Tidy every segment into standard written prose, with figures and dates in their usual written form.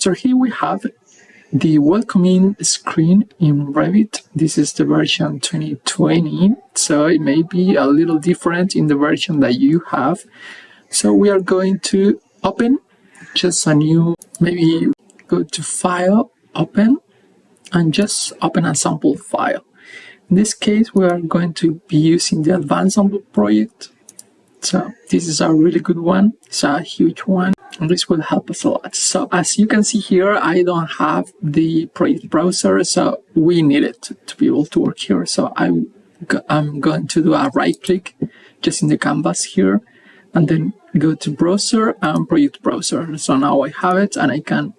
So here we have the welcoming screen in Revit. This is the version 2020, so it may be a little different in the version that you have. So we are going to open just a new, maybe go to File, Open, and just open a sample file. In this case, we are going to be using the Advanced Sample project. So this is a really good one. It's a huge one, and this will help us a lot. So as you can see here, I don't have the project browser, so we need it to be able to work here. So I'm going to do a right click just in the canvas here, and then go to browser and project browser. So now I have it, and I can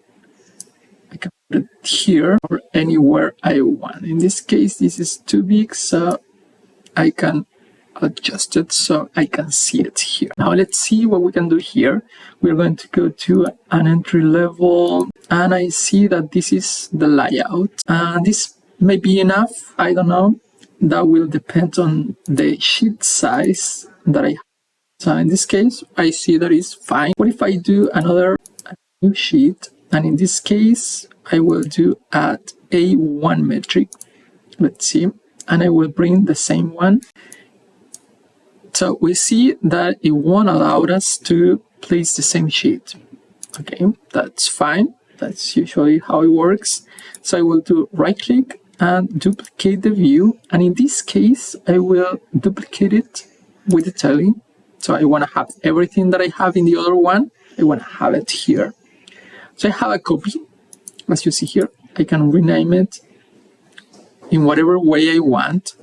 put it here or anywhere I want. In this case, this is too big, so I can adjust it so I can see it here. Now let's see what we can do here. We're going to go to an entry level, and I see that this is the layout. This may be enough, I don't know. That will depend on the sheet size that I have. So in this case, I see that it's fine. What if I do another new sheet? And in this case, I will do at A1 metric. Let's see. And I will bring the same one. So we see that it won't allow us to place the same sheet. Okay, that's fine. That's usually how it works. So I will do right click and duplicate the view. And in this case, I will duplicate it with the tiling. So I want to have everything that I have in the other one. I want to have it here. So I have a copy. As you see here, I can rename it in whatever way I want.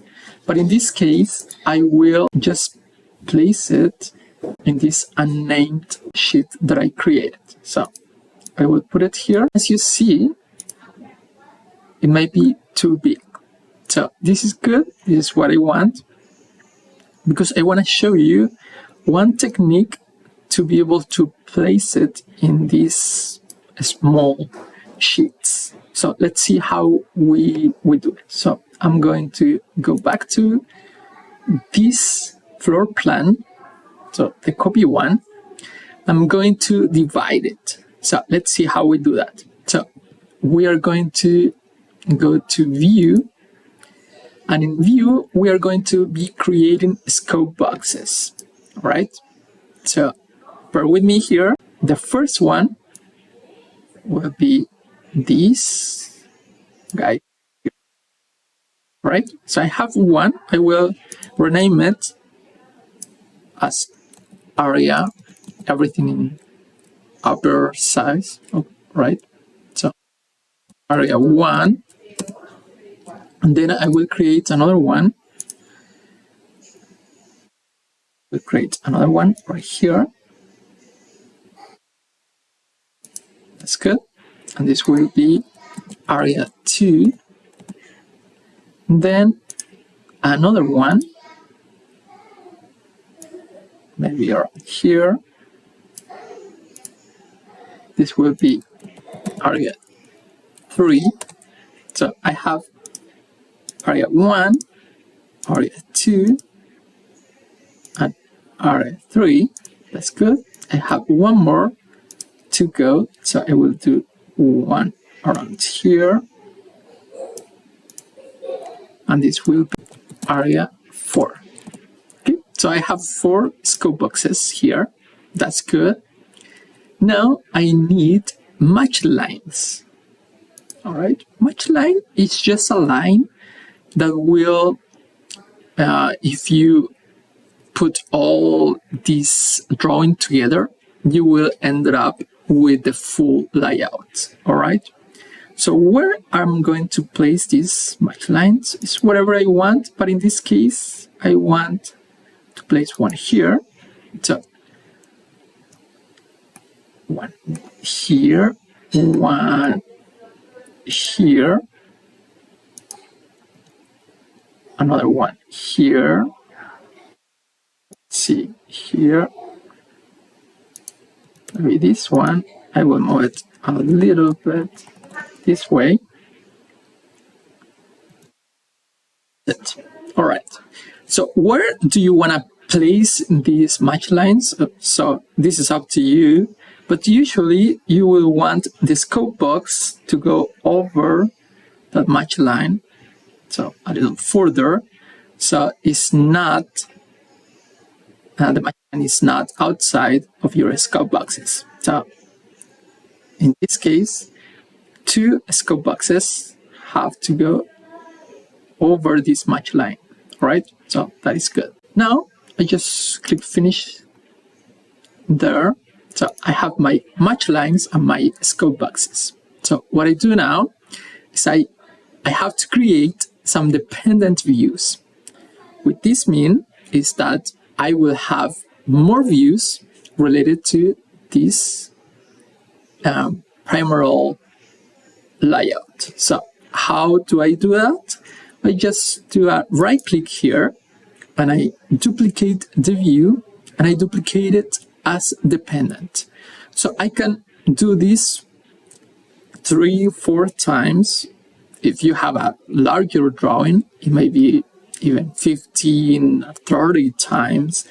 But in this case, I will just place it in this unnamed sheet that I created. So I will put it here. As you see, it might be too big. So this is good. This is what I want, because I want to show you one technique to be able to place it in these small sheets. So let's see how we do it. So I'm going to go back to this floor plan, so the copy one. I'm going to divide it. So let's see how we do that. So we are going to go to view, and in view we are going to be creating scope boxes. All right, so bear with me here. The first one will be this guy, right? So I have one. I will rename it as area, everything in upper size, right? So area 1, and then I will create another one. We'll create another one right here. That's good. And this will be area 2. And then another one, maybe around here. This will be area 3. So I have area 1, area 2, and area 3. That's good. I have one more to go, so I will do one around here, and this will be area 4. Okay, so I have 4 scope boxes here. That's good. Now I need match lines. All right, match line is just a line that will, if you put all these drawing together, you will end up with the full layout. All right, so where I'm going to place these match lines is wherever I want, but in this case I want to place one here. So one here, one here, another one here. Let's see here. Maybe this one, I will move it a little bit this way. All right. So where do you want to place these match lines? So this is up to you, But usually you will want the scope box to go over that match line, so a little further, so it's not the match line is not outside of your scope boxes. So in this case, 2 scope boxes have to go over this match line, right? So that is good. Now I just click finish there. So I have my match lines and my scope boxes. So what I do now is I have to create some dependent views. What this means is that I will have more views related to this primary layout. So how do I do that? I just do a right click here and I duplicate the view and I duplicate it as dependent. So I can do this 3-4 times. If you have a larger drawing, it may be even 15-30 times.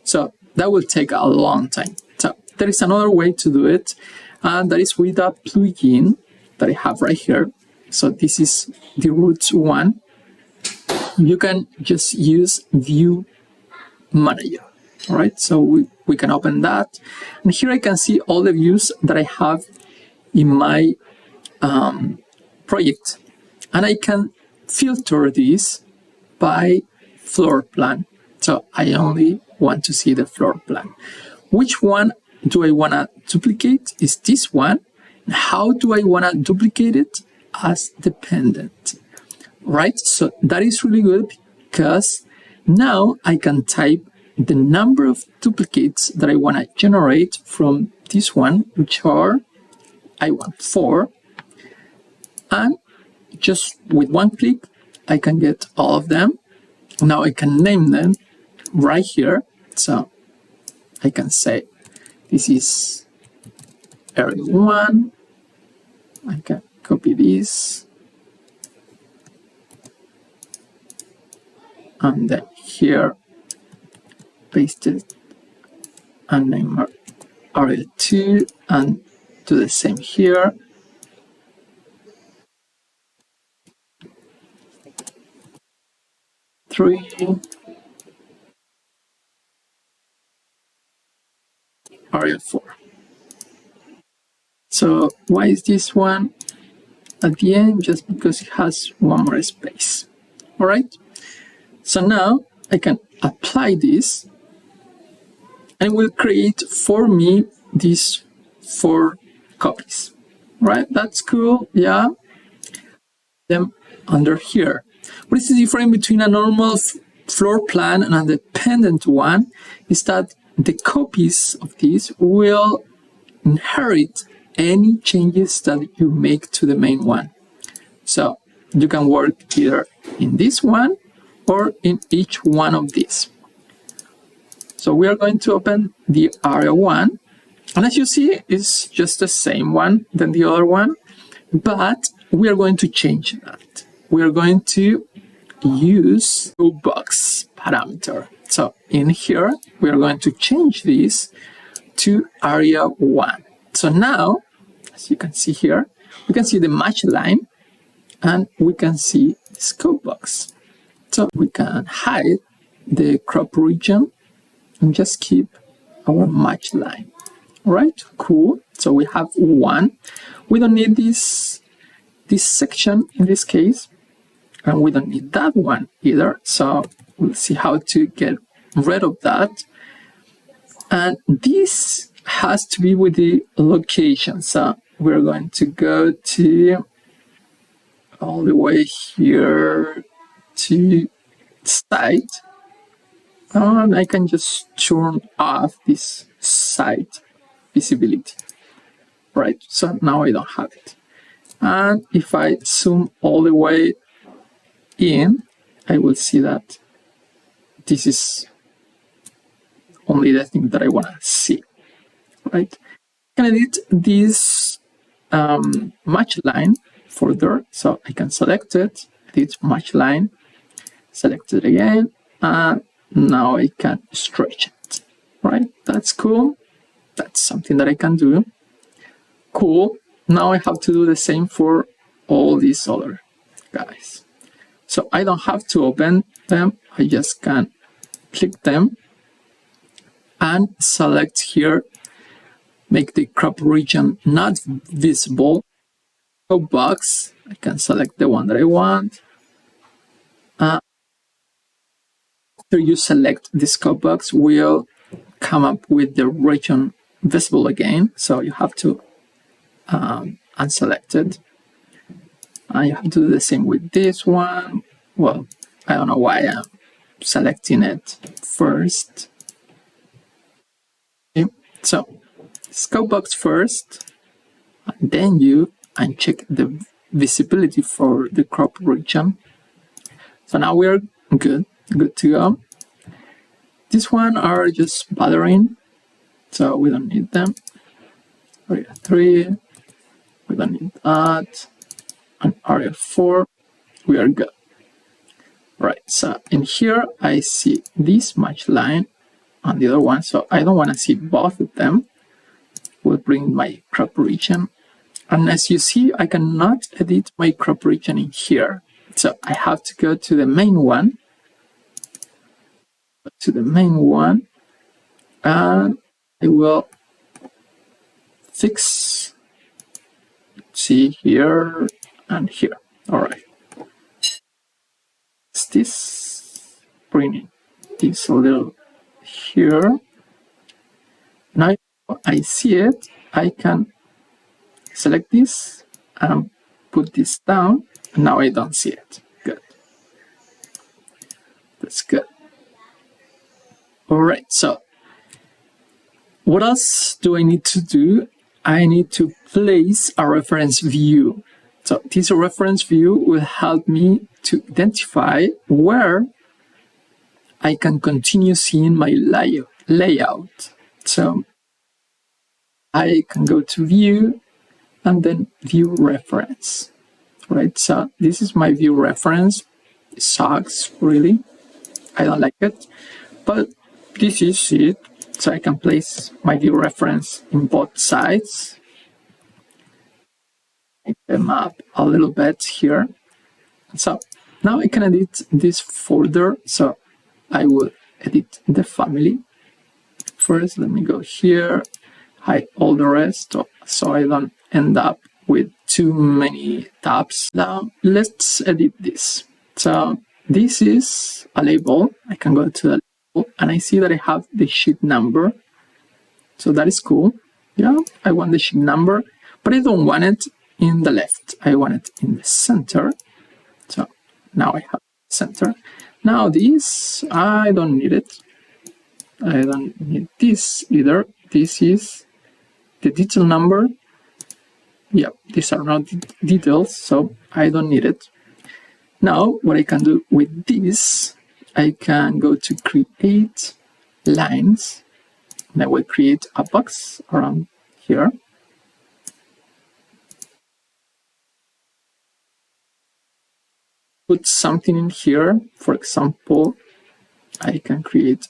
So that will take a long time. So there is another way to do it, and that is with a plugin that I have right here. So this is diroots 1. You can just use View Manager. All right, so we can open that, and here I can see all the views that I have in my project, and I can filter this by floor plan. So I only want to see the floor plan. Which one do I want to duplicate? Is this one? How do I want to duplicate it? As dependent, right? So that is really good because now I can type the number of duplicates that I want to generate from this one, which are, I want 4, and just with one click I can get all of them. Now I can name them right here, so I can say this is area 1. I can copy this and then here paste it and name area 2 and do the same here. Area 4. So why is this one at the end? Just because it has one more space. All right. So now I can apply this, and it will create for me these 4 copies. Right? That's cool. Yeah. Them under here. What is the difference between a normal floor plan and a dependent one is that the copies of these will inherit any changes that you make to the main one. So you can work either in this one or in each one of these. So we are going to open the area 1, and as you see, it's just the same one than the other one, but we are going to change that. We are going to use box parameter. So in here, we are going to change this to area 1. So now, as you can see here, we can see the match line and we can see the scope box. So we can hide the crop region and just keep our match line. All right, cool. So we have 1. We don't need this section in this case, and we don't need that one either. So we'll see how to get rid of that. And this has to be with the location. So we're going to go to all the way here to site, and I can just turn off this site visibility. Right, so now I don't have it. And if I zoom all the way in, I will see that this is only the thing that I want to see. Right, I can edit this match line further, so I can select it, edit match line, select it again, and now I can stretch it. Right, that's cool. That's something that I can do. Cool. Now I have to do the same for all these other guys. So I don't have to open them. I just can click them and select here, make the crop region not visible. Scope box, I can select the one that I want. After you select the scope box, will come up with the region visible again. So you have to unselect it. And you have to do the same with this one. Well, I don't know why I'm selecting it first. Okay. So scope box first, and then you uncheck the visibility for the crop region. So now we're good to go. This one are just bothering, so we don't need them. Area 3, we don't need that. And area 4, we are good. Right, so in here I see this match line and the other one, so I don't want to see both of them. We'll bring my crop region. And as you see, I cannot edit my crop region in here. So I have to go to the main one. And I will fix, see here and here. All right. Is this bringing this a little here? Now I see it. I can select this and put this down. And now I don't see it. Good. That's good. All right. So what else do I need to do? I need to place a reference view. So this reference view will help me to identify where I can continue seeing my layout. So I can go to view and then view reference, right? So this is my view reference. It sucks, really. I don't like it, but this is it. So I can place my view reference in both sides. Make them up a little bit here. So now I can edit this folder. So I will edit the family. First, let me go here, hide all the rest so I don't end up with too many tabs. Now let's edit this. So this is a label. I can go to the label and I see that I have the sheet number. So that is cool. Yeah, I want the sheet number, but I don't want it in the left. I want it in the center. So now I have center. Now this, I don't need it. I don't need this either. This is the detail number. Yeah, these are not details, so I don't need it. Now, what I can do with this, I can go to create lines, and I will create a box around here. Put something in here. For example, I can create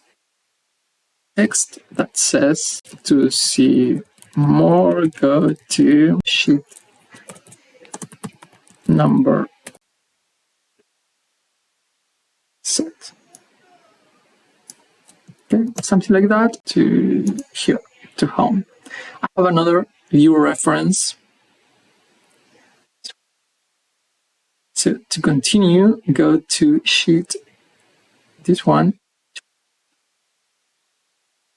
text that says to see more, go to sheet number set. Okay, something like that to here, to home. I have another view reference. So to continue, go to sheet, this one.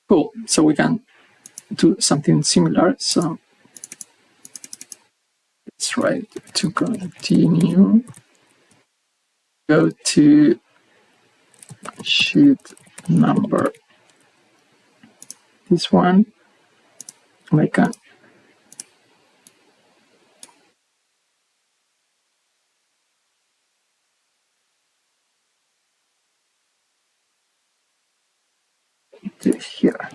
Cool, so we can do something similar. So let's write to continue, go to sheet number, this one, and I can do here.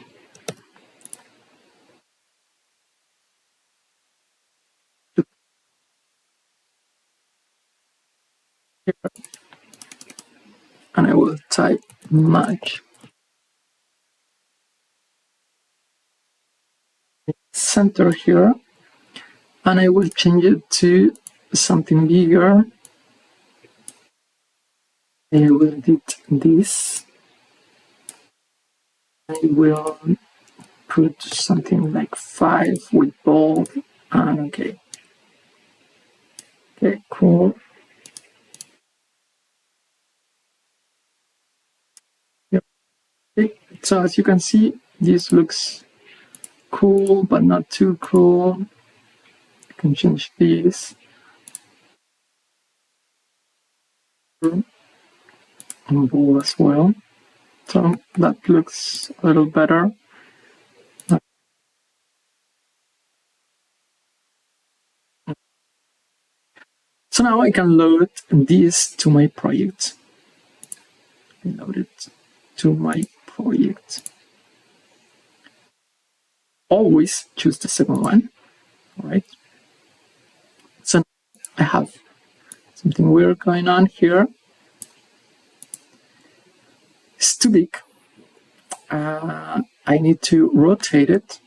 And I will type match. center here, and I will change it to something bigger. I will edit this. I will put something like 5 with bold, and okay. Okay, cool. Yep. Okay. So as you can see, this looks cool, but not too cool. I can change this. And bold as well. So that looks a little better. So now I can load this to my project. I load it to my project. Always choose the second one. All right. So I have something weird going on here. It's too big. I need to rotate it.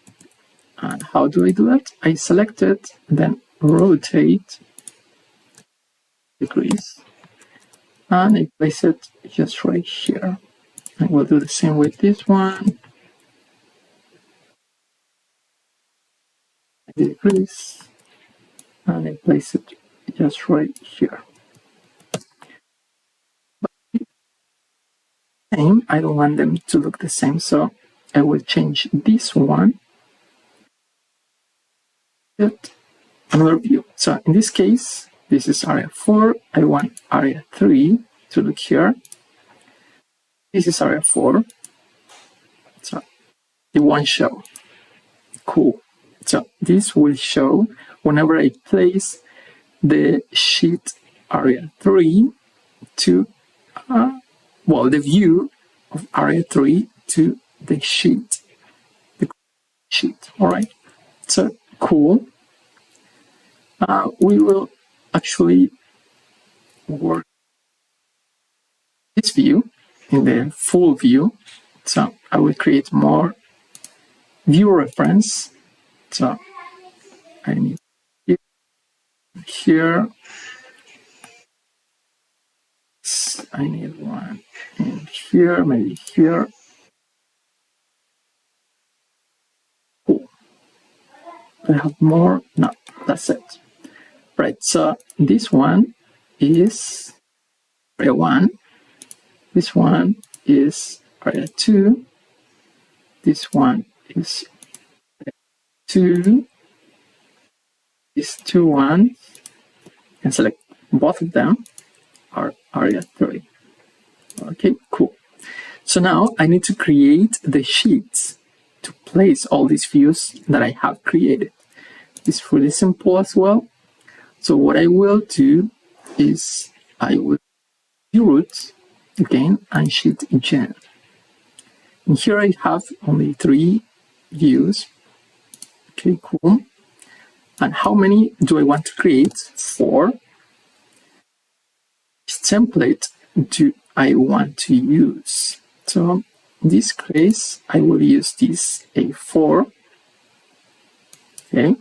And how do I do that? I select it, then rotate degrees, and I place it just right here. I will do the same with this one. Degrees, and I place it just right here. But same, I don't want them to look the same, so I will change this one. Get another view. So in this case, this is area 4. I want area 3 to look here. This is area 4. So it won't show. Cool. So this will show whenever I place the sheet area 3 to, the view of area 3 to the sheet. All right. So cool. We will actually work this view in the full view. So I will create more view reference. So I need here. I need one in here, maybe here. Cool. I have more. No, that's it. Right. So this one is area 1. This one is area 2. This one is area 2. These two ones, and select both of them are area 3. Okay, cool. So now I need to create the sheets to place all these views that I have created. It's really simple as well. So what I will do is I will diroots again and sheet gen. And here I have only 3 views. Okay, cool. And how many do I want to create? 4. Which template do I want to use? So in this case, I will use this A4. Okay.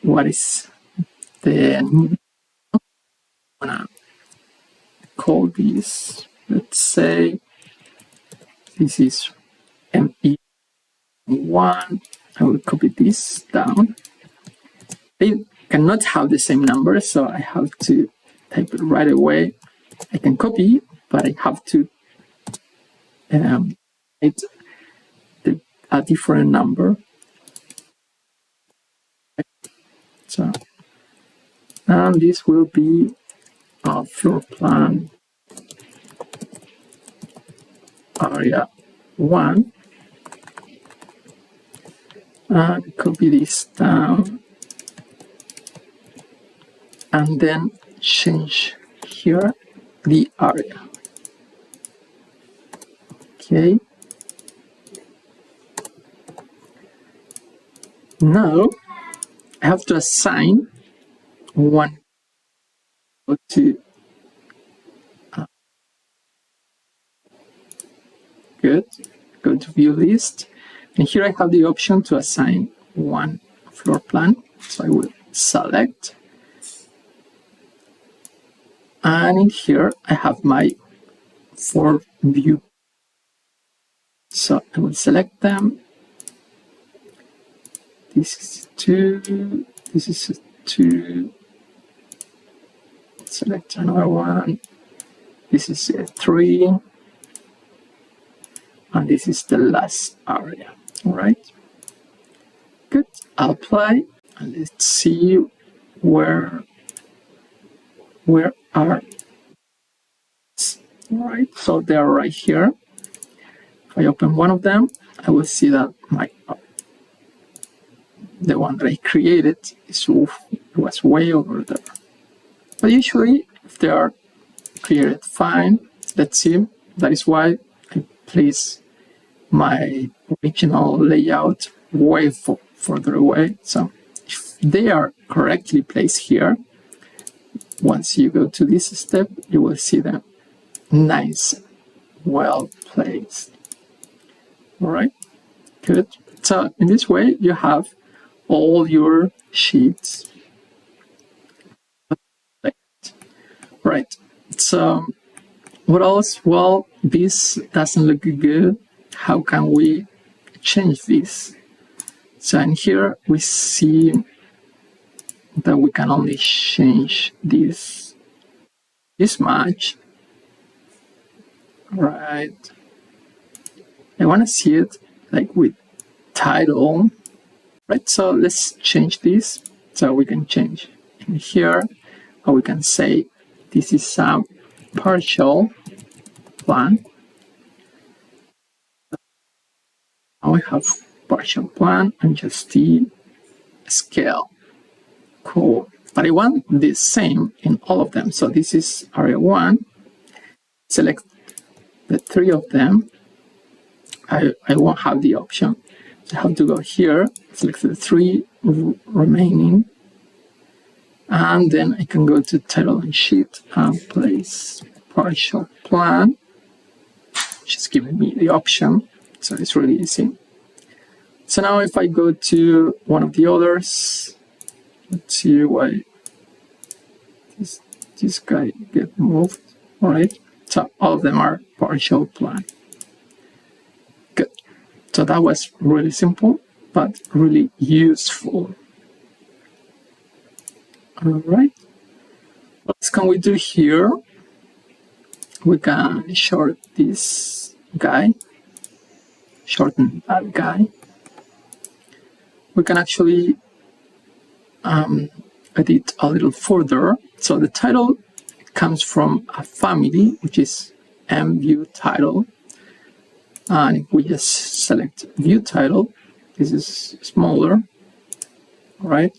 What is the I'm gonna call this? Let's say this is ME1. I will copy this down. They cannot have the same number, so I have to type it right away. I can copy, but I have to write a different number. So, and this will be our floor plan area 1. And copy this down. And then change here the area. Okay. Now I have to assign one to good. Go to view list. And here I have the option to assign one floor plan. So I will select. And in here, I have my 4 view. So I will select them. This is 2. This is 2. Select another one. This is 3. And this is the last area. All right. Good. Apply. And let's see where are. All right. So they are right here. If I open one of them, I will see that the one that I created was way over there. But usually, if they are created fine, let's see. That is why I place my original layout way further away. So if they are correctly placed here, once you go to this step, you will see them nice, well placed. All right, good. So in this way, you have all your sheets. Right. So what else? Well, this doesn't look good. How can we change this? So in here we see that we can only change this much. Right. I want to see it like with title. Right. So let's change this. So we can change in here, or we can say this is a partial plan. Now we have partial plan and just the scale. Cool. But I want the same in all of them. So this is area 1. Select the 3 of them. I won't have the option. So I have to go here, select the 3 remaining. And then I can go to title and sheet and place partial plan. She's giving me the option. So it's really easy. So now if I go to one of the others, let's see why this guy get moved. All right. So all of them are partial plan. Good. So that was really simple, but really useful. All right. What else can we do here? We can short this guy, shorten that guy. We can actually edit a little further. So the title comes from a family, which is mView title. And if we just select view title, this is smaller, right?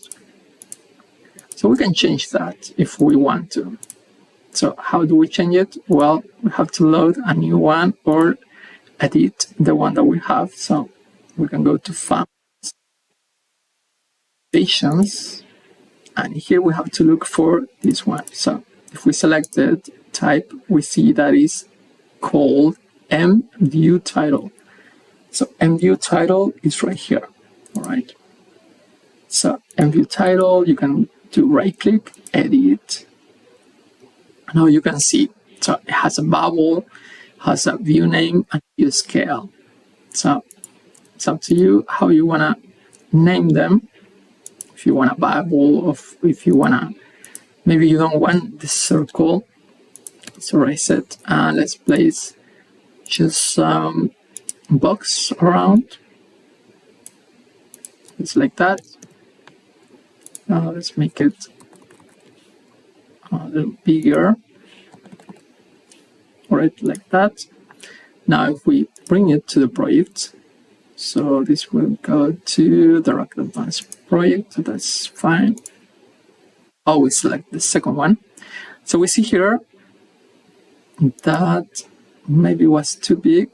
So we can change that if we want to. So how do we change it? Well, we have to load a new one or edit the one that we have. So we can go to families, patients, and here we have to look for this one. So if we selected type, we see that is called mView title. So mView title is right here. All right. So mView title, you can do right click, edit. Now you can see, so it has a bubble, has a view name and view scale. So it's up to you how you want to name them. If you want a bubble, or if you want to, maybe you don't want the circle. So erase it and let's place just box around. It's like that. Now let's make it a little bigger. All right, like that. Now if we bring it to the project, so this will go to the Direct Advanced project, so that's fine. Always select the second one. So we see here that maybe was too big,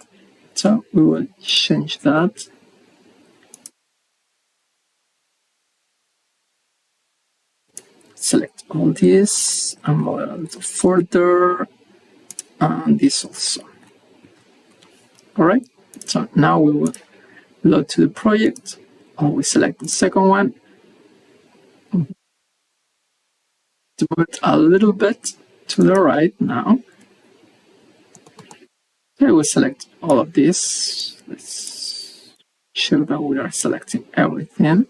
so we will change that. Select all this and move a little further, and this also. All right, so now we will load to the project. Always select the second one. To put a little bit to the right now. I will select all of this. Let's show that we are selecting everything.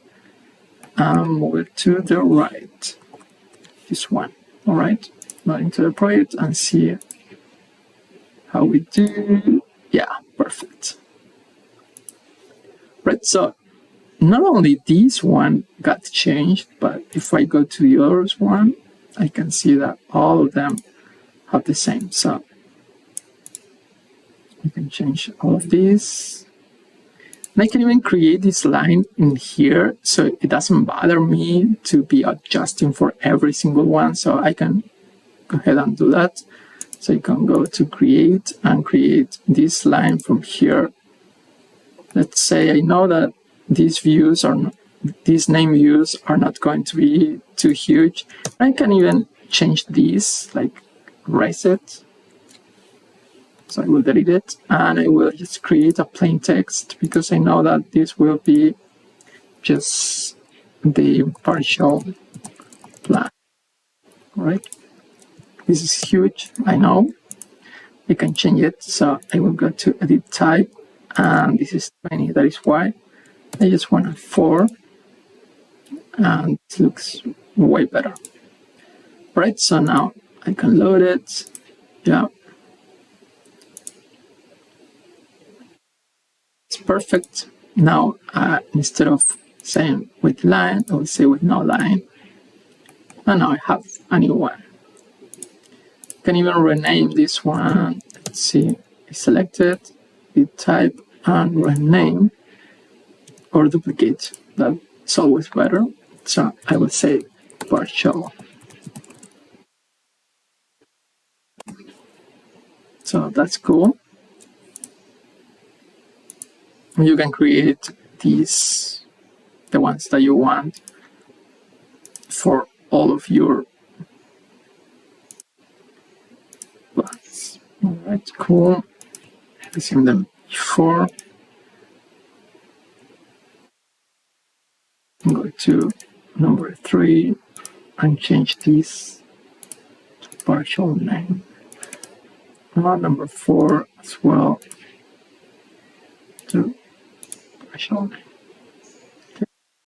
And move it to the right. This one. All right. Load into the project and see how we do. Yeah, perfect. Right, so not only this one got changed, but if I go to the other one, I can see that all of them have the same. So I can change all of these. And I can even create this line in here so it doesn't bother me to be adjusting for every single one. So I can go ahead and do that. So you can go to create and create this line from here. Let's say I know that these views are not, these name views are not going to be too huge. I can even change these, like erase it. So I will delete it and I will just create a plain text because I know that this will be just the partial plan. All right. This is huge, I know. I can change it. So I will go to edit type and this is 20. That is why I just want a 4 and it looks way better. All right. So now I can load it. Yeah. It's perfect. Now, instead of saying with line, I will say with no line. And now I have a new one. You can even rename this one. Let's see, I select it, edit type, and rename or duplicate. That's always better. So I will say partial. So that's cool. You can create these, the ones that you want for all of your plans. All right, cool. I've seen them before. Go to number 3 and change this to partial name. Number 4 as well to partial name.